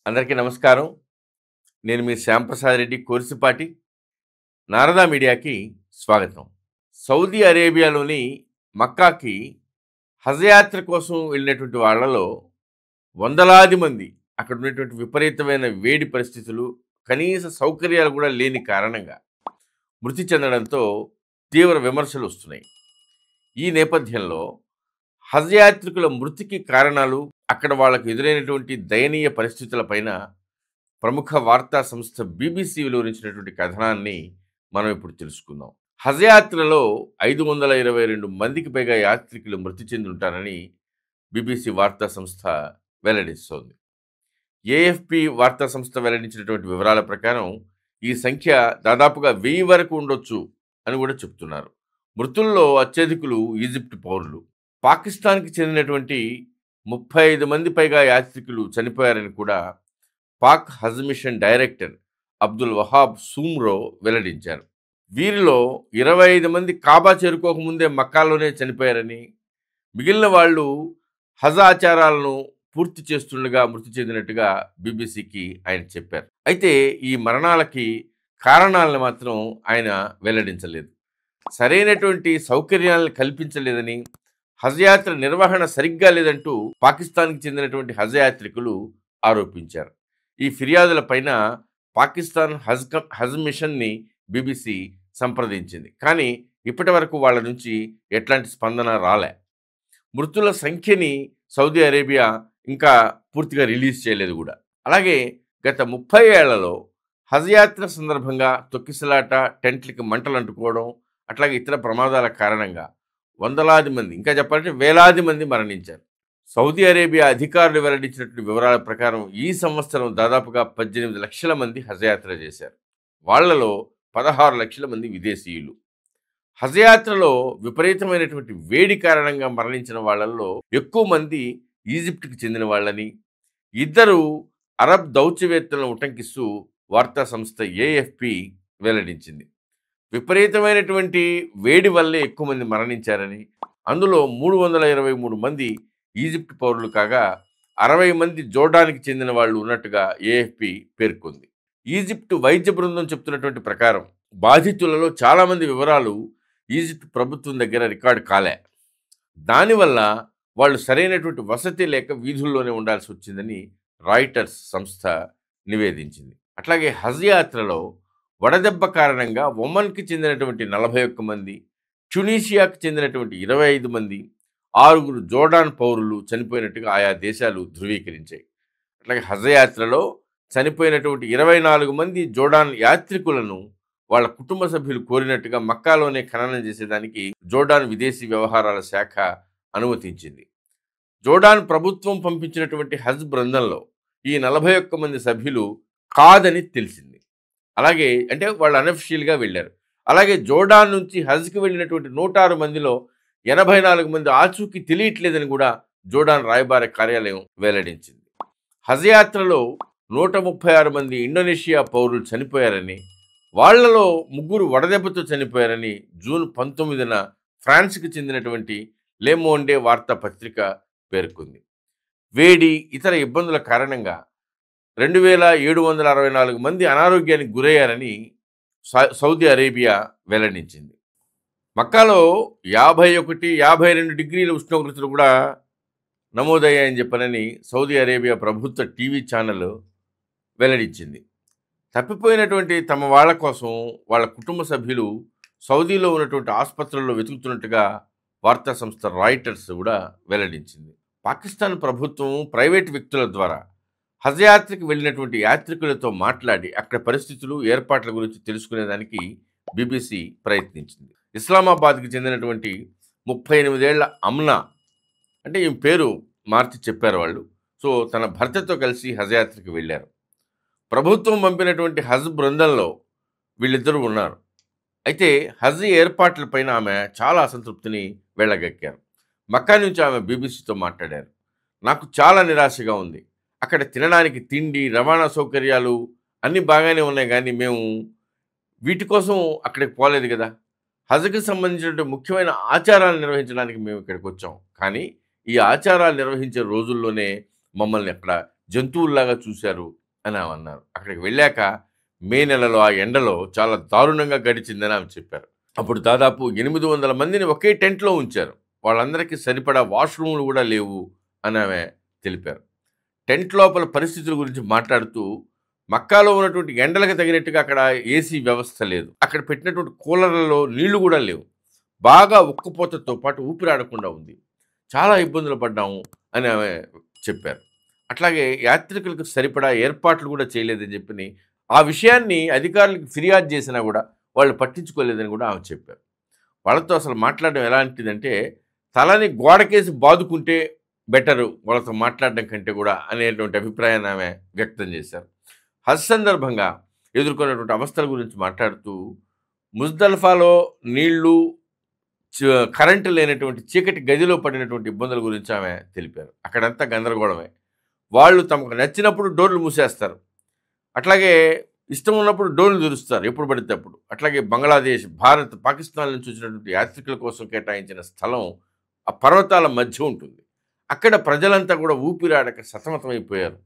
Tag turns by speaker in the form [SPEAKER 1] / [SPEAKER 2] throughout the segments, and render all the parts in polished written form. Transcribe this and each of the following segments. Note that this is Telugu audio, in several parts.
[SPEAKER 1] అందరికీ నమస్కారం. నేను మీ శ్యాంప్రసాద్ రెడ్డి కోర్సుపాటి. నారదా మీడియాకి స్వాగతం. సౌదీ అరేబియాలోని మక్కాకి హజ్ యాత్ర కోసం వెళ్ళినటువంటి వాళ్ళలో వందలాది మంది అక్కడ ఉన్నటువంటి విపరీతమైన వేడి పరిస్థితులు, కనీస సౌకర్యాలు కూడా లేని కారణంగా మృతి చెందడంతో తీవ్ర విమర్శలు వస్తున్నాయి. ఈ నేపథ్యంలో హజ్ యాత్రికుల మృతికి కారణాలు, అక్కడ వాళ్ళకు ఎదురైనటువంటి దయనీయ పరిస్థితులపైన ప్రముఖ వార్తా సంస్థ బీబీసీ వివరించినటువంటి కథనాన్ని మనం ఇప్పుడు తెలుసుకుందాం. హజ్ యాత్రలో 522 మందికి పైగా యాత్రికులు మృతి చెంది ఉంటారని బీబీసీ వార్తా సంస్థ వెల్లడిస్తోంది. ఏఎఫ్పి వార్తా సంస్థ వెల్లడించినటువంటి వివరాల ప్రకారం ఈ సంఖ్య దాదాపుగా 1000 వరకు ఉండొచ్చు అని కూడా చెప్తున్నారు. మృతుల్లో అత్యధికులు ఈజిప్ట్ పౌరులు. పాకిస్తాన్కి చెందినటువంటి 35 మంది పైగా యాత్రికులు చనిపోయారని కూడా పాక్ హజ్ మిషన్ డైరెక్టర్ అబ్దుల్ వహాబ్ సూమ్రో వెల్లడించారు. వీరిలో 25 మంది కాబా చేరుకోకముందే మక్కాలోనే చనిపోయారని, మిగిలిన వాళ్ళు హజ్ ఆచారాలను పూర్తి చేస్తుండగా మృతి చెందినట్టుగా బీబీసీకి ఆయన చెప్పారు. అయితే ఈ మరణాలకి కారణాలను మాత్రం ఆయన వెల్లడించలేదు. సరైనటువంటి సౌకర్యాలను కల్పించలేదని, హజ్ యాత్ర నిర్వహణ సరిగ్గా లేదంటూ పాకిస్తాన్కి చెందినటువంటి హజ్ యాత్రికులు ఆరోపించారు. ఈ ఫిర్యాదులపైన పాకిస్తాన్ హజ్ మిషన్ని బీబీసీ సంప్రదించింది. కానీ ఇప్పటి వరకు వాళ్ళ నుంచి ఎట్లాంటి స్పందన రాలే. మృతుల సంఖ్యని సౌదీ అరేబియా ఇంకా పూర్తిగా రిలీజ్ చేయలేదు కూడా. అలాగే గత 30 ఏళ్లలో హజ్ యాత్ర సందర్భంగా తొక్కిసలాట, టెంట్లకి మంటలు అంటుకోవడం, అట్లాగే ఇతర ప్రమాదాల కారణంగా వందలాది మంది, ఇంకా చెప్పాలంటే వేలాది మంది మరణించారు. సౌదీ అరేబియా అధికారులు వెల్లడించినటువంటి వివరాల ప్రకారం ఈ సంవత్సరం దాదాపుగా 18 లక్షల మంది హజ్ యాత్ర చేశారు. వాళ్లలో 16 లక్షల మంది విదేశీయులు. హజ్ యాత్రలో విపరీతమైనటువంటి వేడి కారణంగా మరణించిన వాళ్లలో ఎక్కువ మంది ఈజిప్ట్కి చెందిన వాళ్ళని, 2 అరబ్ దౌత్యవేత్తలను ఉటంకిస్తూ వార్తా సంస్థ ఏఎఫ్పి వెల్లడించింది. విపరీతమైనటువంటి వేడి వల్లే ఎక్కువ మంది మరణించారని, అందులో 323 మంది ఈజిప్ట్ పౌరులు కాగా 60 మంది జోర్డాన్కి చెందిన వాళ్ళు ఉన్నట్టుగా ఏఎఫ్పి పేర్కొంది. ఈజిప్ట్ వైద్య బృందం చెప్తున్నటువంటి ప్రకారం బాధితులలో చాలామంది వివరాలు ఈజిప్ట్ ప్రభుత్వం దగ్గర రికార్డు కాలే. దానివల్ల వాళ్ళు సరైనటువంటి వసతి లేక వీధుల్లోనే ఉండాల్సి వచ్చిందని రాయిటర్స్ సంస్థ నివేదించింది. అట్లాగే హజ్ యాత్రలో వడదెబ్బ కారణంగా ఒమన్కి చెందినటువంటి 41 మంది, ట్యునీషియాకు చెందినటువంటి 25 మంది, 6 జోర్డాన్ పౌరులు చనిపోయినట్టుగా ఆయా దేశాలు ధృవీకరించాయి. అట్లాగే హజ్ యాత్రలో చనిపోయినటువంటి 24 మంది జోర్డాన్ యాత్రికులను వాళ్ళ కుటుంబ సభ్యులు కోరినట్టుగా మక్కాలోనే ఖననం చేసేదానికి జోర్డాన్ విదేశీ వ్యవహారాల శాఖ అనుమతించింది. జోర్డాన్ ప్రభుత్వం పంపించినటువంటి హజ్ బృందంలో ఈ 41 మంది సభ్యులు కాదని తెలిసింది. అలాగే అంటే వాళ్ళు అనఫిషియల్గా వెళ్ళారు. అలాగే జోర్డాన్ నుంచి హజ్కి వెళ్ళినటువంటి 106 మందిలో 84 మంది ఆచూకీ తెలియట్లేదని కూడా జోర్డాన్ రాయబార కార్యాలయం వెల్లడించింది. హజ్ యాత్రలో 136 మంది ఇండోనేషియా పౌరులు చనిపోయారని, వాళ్లలో 3 వడదెబ్బతో చనిపోయారని జూన్ 19న ఫ్రాన్స్కి చెందినటువంటి లెమోండే వార్తాపత్రిక పేర్కొంది. వేడి, ఇతర ఇబ్బందుల కారణంగా 2764 మంది అనారోగ్యానికి గురయ్యారని సౌదీ అరేబియా వెల్లడించింది. మక్కాలో 51, 52 డిగ్రీల ఉష్ణోగ్రతలు కూడా నమోదయ్యాయని చెప్పనని సౌదీ అరేబియా ప్రభుత్వ టీవీ ఛానల్ వెల్లడించింది. తప్పిపోయినటువంటి తమ వాళ్ళ కోసం వాళ్ళ కుటుంబ సభ్యులు సౌదీలో ఉన్నటువంటి ఆసుపత్రుల్లో వెతుకుతున్నట్టుగా వార్తా సంస్థ రాయిటర్స్ కూడా వెల్లడించింది. పాకిస్తాన్ ప్రభుత్వం ప్రైవేటు వ్యక్తుల ద్వారా హజ్ యాత్రకు వెళ్ళినటువంటి యాత్రికులతో మాట్లాడి అక్కడ పరిస్థితులు, ఏర్పాట్ల గురించి తెలుసుకునేదానికి బీబీసీ ప్రయత్నించింది. ఇస్లామాబాద్కి చెందినటువంటి 38 ఏళ్ల అమ్నా, అంటే ఈ పేరు మార్చి చెప్పారు వాళ్ళు. సో తన భర్తతో కలిసి హజ్ యాత్రకు వెళ్ళారు. ప్రభుత్వం పంపినటువంటి హజ్ బృందంలో వీళ్ళిద్దరూ ఉన్నారు. అయితే హజ్ ఏర్పాట్లపైన ఆమె చాలా అసంతృప్తిని వెళ్ళగక్కారు. మక్కా నుంచి ఆమె బీబీసీతో మాట్లాడారు. నాకు చాలా నిరాశగా ఉంది. అక్కడ తినడానికి తిండి, రవాణా సౌకర్యాలు అన్నీ బాగానే ఉన్నాయి, కానీ మేము వీటి కోసం అక్కడికి పోలేదు కదా. హజ్కి సంబంధించినటువంటి ముఖ్యమైన ఆచారాలు నిర్వహించడానికి మేము ఇక్కడికి వచ్చాం. కానీ ఈ ఆచారాలు నిర్వహించే రోజుల్లోనే మమ్మల్ని అక్కడ జంతువుల్లాగా చూశారు అని ఆమె అన్నారు. అక్కడికి వెళ్ళాక మే నెలలో ఆ ఎండలో చాలా దారుణంగా గడిచిందని ఆమె చెప్పారు. అప్పుడు దాదాపు 800 మందిని ఒకే టెంట్‌లో ఉంచారు. వాళ్ళందరికీ సరిపడా వాష్‌రూమ్‌లు కూడా లేవు అని ఆమె తెలిపారు. టెంట్ లోపల పరిస్థితుల గురించి మాట్లాడుతూ, మక్కాలో ఉన్నటువంటి ఎండలకు తగినట్టుగా అక్కడ ఏసీ వ్యవస్థ లేదు. అక్కడ పెట్టినటువంటి కూలర్‌లలో నీళ్లు కూడా లేవు. బాగా ఉక్కపోతతో పాటు ఊపిరాడకుండా ఉంది. చాలా ఇబ్బందులు పడ్డాము అని ఆమె చెప్పారు. అట్లాగే యాత్రికులకు సరిపడా ఏర్పాట్లు కూడా చేయలేదని చెప్పని, ఆ విషయాన్ని అధికారులకు ఫిర్యాదు చేసినా కూడా వాళ్ళు పట్టించుకోలేదని కూడా ఆమె చెప్పారు. వాళ్ళతో అసలు మాట్లాడడం ఎలాంటిదంటే, తలని గోడకేసి బాదుకుంటే బెటరు వాళ్ళతో మాట్లాడడం కంటే కూడా అనేటువంటి అభిప్రాయాన్ని ఆమె వ్యక్తం చేశారు. హజ్ సందర్భంగా ఎదుర్కొన్నటువంటి అవస్థల గురించి మాట్లాడుతూ, ముజ్దల్ఫాలో నీళ్లు, కరెంటు లేనటువంటి చీకటి గదిలో పడినటువంటి ఇబ్బందుల గురించి ఆమె తెలిపారు. అక్కడంతా గందరగోళమే. వాళ్ళు తమకు నచ్చినప్పుడు డోర్లు మూసేస్తారు. అట్లాగే ఇష్టం ఉన్నప్పుడు డోర్లు తెరుస్తారు ఎప్పుడు పడితే అప్పుడు. అట్లాగే బంగ్లాదేశ్, భారత్, పాకిస్తాన్ నుంచి వచ్చినటువంటి యాత్రికుల కోసం కేటాయించిన స్థలం ఆ పర్వతాల మధ్య ఉంటుంది. అక్కడ ప్రజలంతా కూడా ఊపిరాడక సతమతమైపోయారు.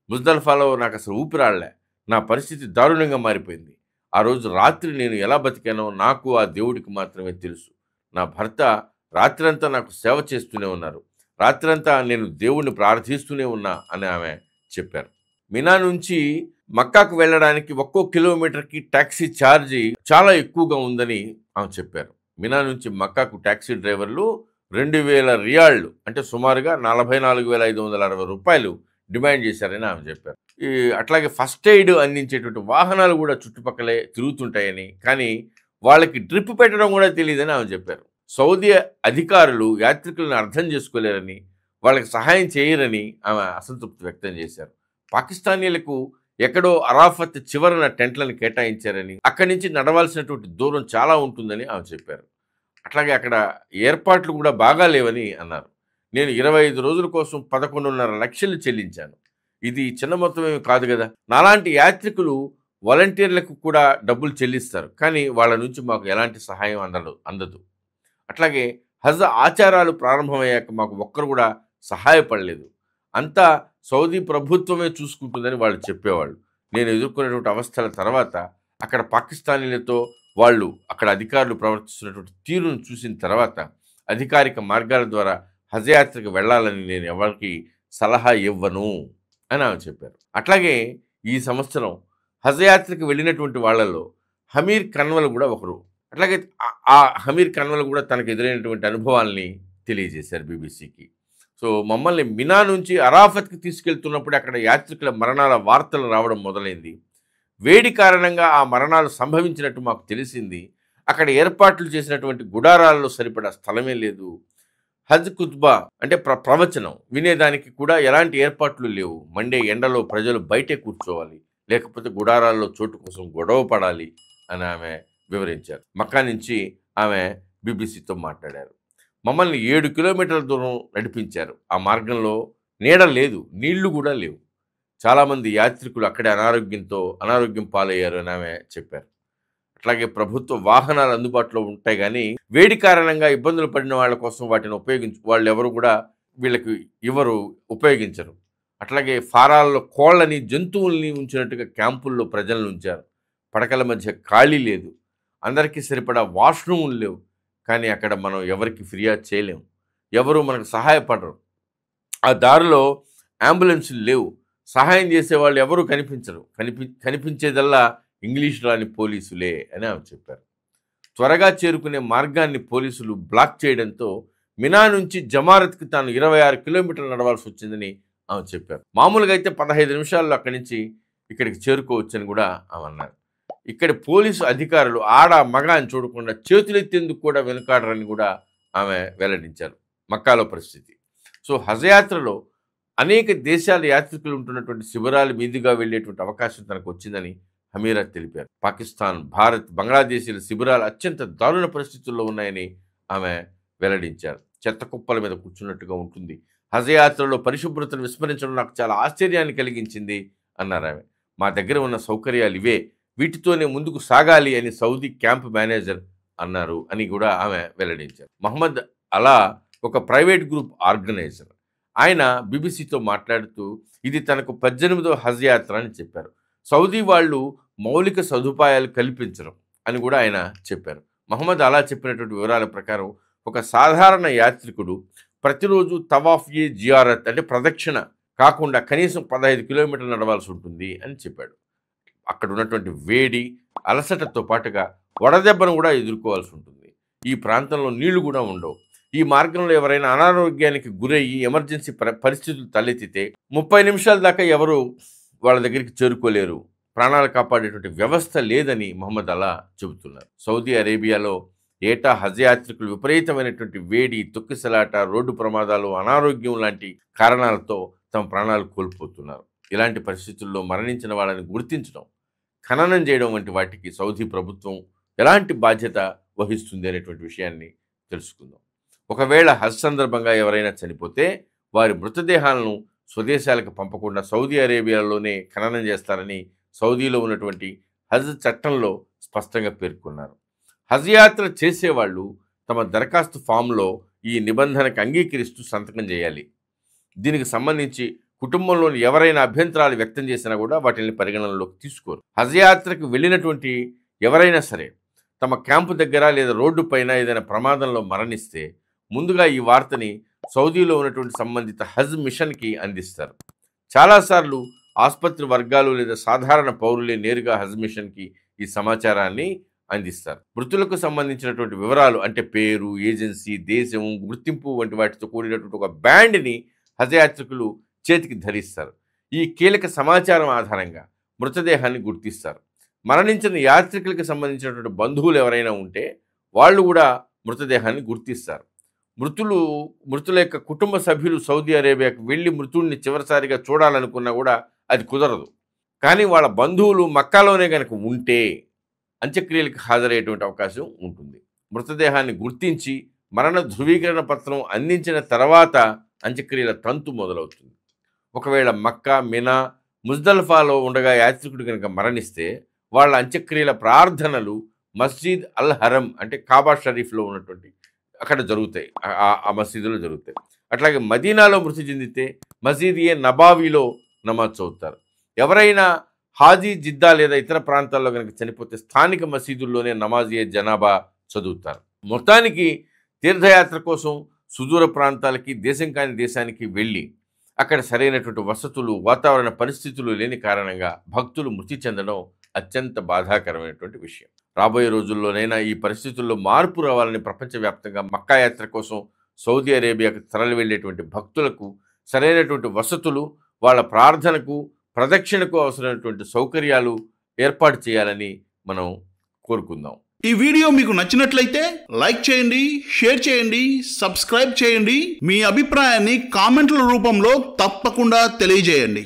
[SPEAKER 1] ముజ్దల్ఫాలో నాకు అసలు ఊపిరాడలే. నా పరిస్థితి దారుణంగా మారిపోయింది. ఆ రోజు రాత్రి నేను ఎలా బతికానో నాకు ఆ దేవుడికి మాత్రమే తెలుసు. నా భర్త రాత్రంతా నాకు సేవ చేస్తూనే ఉన్నారు. రాత్రంతా నేను దేవుణ్ణి ప్రార్థిస్తూనే ఉన్నా అని ఆమె చెప్పారు. మినా నుంచి మక్కాకు వెళ్ళడానికి ఒక్కో కిలోమీటర్కి టాక్సీ ఛార్జీ చాలా ఎక్కువగా ఉందని ఆమె చెప్పారు. మినా నుంచి మక్కాకు టాక్సీ డ్రైవర్లు 2000 రియాళ్లు అంటే సుమారుగా 44,560 రూపాయలు డిమాండ్ చేశారని ఆమె చెప్పారు. అట్లాగే ఫస్ట్ ఎయిడ్ అందించేటువంటి వాహనాలు కూడా చుట్టుపక్కలే తిరుగుతుంటాయని, కానీ వాళ్ళకి డ్రిప్ పెట్టడం కూడా తెలియదని ఆమె చెప్పారు. సౌదీ అధికారులు యాత్రికులను అర్థం చేసుకోలేరని, వాళ్ళకి సహాయం చేయరని ఆమె అసంతృప్తి వ్యక్తం చేశారు. పాకిస్తానీలకు ఎక్కడో అరాఫత్ చివరన టెంట్లను కేటాయించారని, అక్కడి నుంచి నడవాల్సినటువంటి దూరం చాలా ఉంటుందని ఆమె చెప్పారు. అట్లాగే అక్కడ ఏర్పాట్లు కూడా బాగా లేవని అన్నారు. నేను 25 రోజుల కోసం 11.5 లక్షలు చెల్లించాను. ఇది చిన్న మొత్తమేమి కాదు కదా. నాలాంటి యాత్రికులు వాలంటీర్లకు కూడా డబ్బులు చెల్లిస్తారు, కానీ వాళ్ళ నుంచి మాకు ఎలాంటి సహాయం అందదు. అట్లాగే హజ్ ఆచారాలు ప్రారంభమయ్యాక మాకు ఒక్కరు కూడా సహాయపడలేదు. అంతా సౌదీ ప్రభుత్వమే చూసుకుంటుందని వాళ్ళు చెప్పేవాళ్ళు. నేను ఎదుర్కొనేటువంటి అవస్థల తర్వాత అక్కడ పాకిస్తానీలతో వాళ్ళు అక్కడ అధికారులు ప్రవర్తిస్తున్నటువంటి తీరును చూసిన తర్వాత అధికారిక మార్గాల ద్వారా హజ్ యాత్రకు వెళ్ళాలని నేను ఎవరికి సలహా ఇవ్వను అని ఆమె చెప్పారు. అట్లాగే ఈ సంవత్సరం హజ్ యాత్రకు వెళ్ళినటువంటి వాళ్ళలో హమీర్ కన్వల్ కూడా ఒకరు. అట్లాగే ఆ హమీర్ కన్వల్ కూడా తనకు ఎదురైనటువంటి అనుభవాల్ని తెలియజేశారు బీబీసీకి. సో మమ్మల్ని మినా నుంచి అరాఫత్కి తీసుకెళ్తున్నప్పుడు అక్కడ యాత్రికుల మరణాల వార్తలు రావడం మొదలైంది. వేడి కారణంగా ఆ మరణాలు సంభవించినట్టు మాకు తెలిసింది. అక్కడ ఏర్పాట్లు చేసినటువంటి గుడారాల్లో సరిపడా స్థలమే లేదు. హజ్ ఖుత్బా అంటే ప్రవచనం వినేదానికి కూడా ఎలాంటి ఏర్పాట్లు లేవు. మండే ఎండలో ప్రజలు బయటే కూర్చోవాలి, లేకపోతే గుడారాల్లో చోటు కోసం గొడవ పడాలి అని ఆమె వివరించారు. మక్కా నుంచి ఆమె బీబీసీతో మాట్లాడారు. మమ్మల్ని 7 కిలోమీటర్ల దూరం నడిపించారు. ఆ మార్గంలో నీడ లేదు, నీళ్లు కూడా లేవు. చాలామంది యాత్రికులు అక్కడే అనారోగ్యం పాలయ్యారు అని ఆమె చెప్పారు. అట్లాగే ప్రభుత్వ వాహనాలు అందుబాటులో ఉంటాయి, కానీ వేడి కారణంగా ఇబ్బందులు పడిన వాళ్ళ కోసం వాటిని వాళ్ళు ఎవరు కూడా వీళ్ళకి ఉపయోగించరు. అట్లాగే ఫారాల్లో కోళ్ళని, జంతువుల్ని ఉంచినట్టుగా క్యాంపుల్లో ప్రజలను ఉంచారు. పడకల మధ్య ఖాళీ లేదు. అందరికీ సరిపడా వాష్రూములు లేవు. కానీ అక్కడ మనం ఎవరికి ఫిర్యాదు చేయలేము, ఎవరు మనకు సహాయపడరు. ఆ దారిలో అంబులెన్సులు లేవు, సహాయం చేసేవాళ్ళు ఎవరూ కనిపించరు. కనిపించేదల్లా ఇంగ్లీష్ రాని పోలీసులే అని ఆమె చెప్పారు. త్వరగా చేరుకునే మార్గాన్ని పోలీసులు బ్లాక్ చేయడంతో మినా నుంచి జమారత్కి తాను 26 కిలోమీటర్లు నడవాల్సి వచ్చిందని ఆమె చెప్పారు. మామూలుగా అయితే 15 నిమిషాల్లో అక్కడి నుంచి ఇక్కడికి చేరుకోవచ్చని కూడా ఆమె అన్నారు. ఇక్కడ పోలీసు అధికారులు ఆడ మగ అని చూడకుండా చేతులెత్తేందుకు కూడా వెనుకాడరని కూడా ఆమె వెల్లడించారు. మక్కాలో పరిస్థితి. సో హజ్ యాత్రలో అనేక దేశాల యాత్రికులు ఉంటున్నటువంటి శిబిరాల మీదుగా వెళ్ళేటువంటి అవకాశం తనకు వచ్చిందని హమీరా తెలిపారు. పాకిస్తాన్, భారత్, బంగ్లాదేశీల శిబిరాలు అత్యంత దారుణ పరిస్థితుల్లో ఉన్నాయని ఆమె వెల్లడించారు. చెత్త కుప్పల మీద కూర్చున్నట్టుగా ఉంటుంది. హజ్ యాత్రలో పరిశుభ్రతను విస్మరించడం నాకు చాలా ఆశ్చర్యాన్ని కలిగించింది అన్నారు ఆమె. మా దగ్గర ఉన్న సౌకర్యాలు ఇవే, వీటితోనే ముందుకు సాగాలి అని సౌదీ క్యాంప్ మేనేజర్ అన్నారు అని కూడా ఆమె వెల్లడించారు. మహమ్మద్ అలా ఒక ప్రైవేట్ గ్రూప్ ఆర్గనైజర్. ఆయన బీబీసీతో మాట్లాడుతూ ఇది తనకు 18వ హజ్ యాత్ర అని చెప్పారు. సౌదీ వాళ్ళు మౌలిక సదుపాయాలు కల్పించడం అని కూడా ఆయన చెప్పారు. మహమ్మద్ అలా చెప్పినటువంటి వివరాల ప్రకారం ఒక సాధారణ యాత్రికుడు ప్రతిరోజు తవాఫ్ ఏ జియారత్ అంటే ప్రదక్షిణ కాకుండా కనీసం 15 కిలోమీటర్లు నడవాల్సి ఉంటుంది అని చెప్పాడు. అక్కడ ఉన్నటువంటి వేడి అలసటతో పాటుగా వడదెబ్బను కూడా ఎదుర్కోవాల్సి ఉంటుంది. ఈ ప్రాంతంలో నీళ్లు కూడా ఉండవు. ఈ మార్గంలో ఎవరైనా అనారోగ్యానికి గురయ్యి ఎమర్జెన్సీ పరిస్థితులు తలెత్తితే 30 నిమిషాల దాకా ఎవరు వాళ్ళ దగ్గరికి చేరుకోలేరు. ప్రాణాలు కాపాడేటువంటి వ్యవస్థ లేదని మహమ్మద్ అలా చెబుతున్నారు. సౌదీ అరేబియాలో ఏటా హజ్ యాత్రికులు విపరీతమైనటువంటి వేడి, తొక్కిసలాట, రోడ్డు ప్రమాదాలు, అనారోగ్యం లాంటి కారణాలతో తమ ప్రాణాలు కోల్పోతున్నారు. ఇలాంటి పరిస్థితుల్లో మరణించిన వాళ్ళని గుర్తించడం, ఖననం చేయడం వంటి వాటికి సౌదీ ప్రభుత్వం ఎలాంటి బాధ్యత వహిస్తుంది అనేటువంటి విషయాన్ని తెలుసుకుందాం. ఒకవేళ హజ్ సందర్భంగా ఎవరైనా చనిపోతే వారి మృతదేహాలను స్వదేశాలకు పంపకుండా సౌదీ అరేబియాలోనే ఖననం చేస్తారని సౌదీలో ఉన్నటువంటి హజ్ చట్టంలో స్పష్టంగా పేర్కొన్నారు. హజ్ యాత్ర చేసేవాళ్ళు తమ దరఖాస్తు ఫామ్లో ఈ నిబంధనకు అంగీకరిస్తూ సంతకం చేయాలి. దీనికి సంబంధించి కుటుంబంలోని ఎవరైనా అభ్యంతరాలు వ్యక్తం చేసినా కూడా వాటిని పరిగణనలోకి తీసుకోరు. హజ్ యాత్రకు వెళ్ళినటువంటి ఎవరైనా సరే తమ క్యాంపు దగ్గర లేదా రోడ్డు పైన ఏదైనా ప్రమాదంలో మరణిస్తే ముందుగా ఈ వార్తని సౌదీలో ఉన్నటువంటి సంబంధిత హజ్ మిషన్కి అందిస్తారు. చాలాసార్లు ఆసుపత్రి వర్గాలు లేదా సాధారణ పౌరులే నేరుగా హజ్ మిషన్కి ఈ సమాచారాన్ని అందిస్తారు. మృతులకు సంబంధించినటువంటి వివరాలు అంటే పేరు, ఏజెన్సీ, దేశం, గుర్తింపు వంటి వాటితో కూడినటువంటి ఒక బ్యాండ్ని హజ్ యాత్రికులు చేతికి ధరిస్తారు. ఈ కీలక సమాచారం ఆధారంగా మృతదేహాన్ని గుర్తిస్తారు. మరణించిన యాత్రికులకు సంబంధించినటువంటి బంధువులు ఎవరైనా ఉంటే వాళ్ళు కూడా మృతదేహాన్ని గుర్తిస్తారు. మృతుల యొక్క కుటుంబ సభ్యులు సౌదీ అరేబియాకు వెళ్ళి మృతుడిని చివరిసారిగా చూడాలనుకున్నా కూడా అది కుదరదు. కానీ వాళ్ళ బంధువులు మక్కాలోనే కనుక ఉంటే అంత్యక్రియలకు హాజరయ్యేటువంటి అవకాశం ఉంటుంది. మృతదేహాన్ని గుర్తించి మరణ ధృవీకరణ పత్రం అందించిన తర్వాత అంత్యక్రియల తంతు మొదలవుతుంది. ఒకవేళ మక్కా, మినా, ముజ్దల్ఫాలో ఉండగా యాత్రికుడు కనుక మరణిస్తే వాళ్ళ అంత్యక్రియల ప్రార్థనలు మస్జిద్ అల్ హరం అంటే కాబా షరీఫ్లో ఉన్నటువంటి అక్కడ జరుగుతాయి, ఆ మసీదులో జరుగుతాయి. అట్లాగే మదీనాలో మృతి చెందితే మసీద్ ఏ నబావీలో నమాజ్ చదువుతారు. ఎవరైనా హాజీ, జిద్దా లేదా ఇతర ప్రాంతాల్లో కనుక చనిపోతే స్థానిక మసీదుల్లోనే నమాజ్ ఏ జనాబా చదువుతారు. మొత్తానికి తీర్థయాత్ర కోసం సుదూర ప్రాంతాలకి, దేశం కాని దేశానికి వెళ్ళి అక్కడ సరైనటువంటి వసతులు, వాతావరణ పరిస్థితులు లేని కారణంగా భక్తులు మృతి చెందడం అత్యంత బాధాకరమైనటువంటి విషయం. రాబోయే రోజుల్లోనైనా ఈ పరిస్థితుల్లో మార్పు రావాలని ప్రపంచవ్యాప్తంగా మక్కా యాత్ర కోసం సౌదీ అరేబియాకు తరలి వెళ్ళేటువంటి భక్తులకు సరైనటువంటి వసతులు, వాళ్ళ ప్రార్థనకు, ప్రదక్షిణకు అవసరమైనటువంటి సౌకర్యాలు ఏర్పాటు చేయాలని మనం కోరుకుందాం.
[SPEAKER 2] ఈ వీడియో మీకు నచ్చినట్లయితే లైక్ చేయండి, షేర్ చేయండి, సబ్స్క్రైబ్ చేయండి. మీ అభిప్రాయాన్ని కామెంట్ల రూపంలో తప్పకుండా తెలియజేయండి.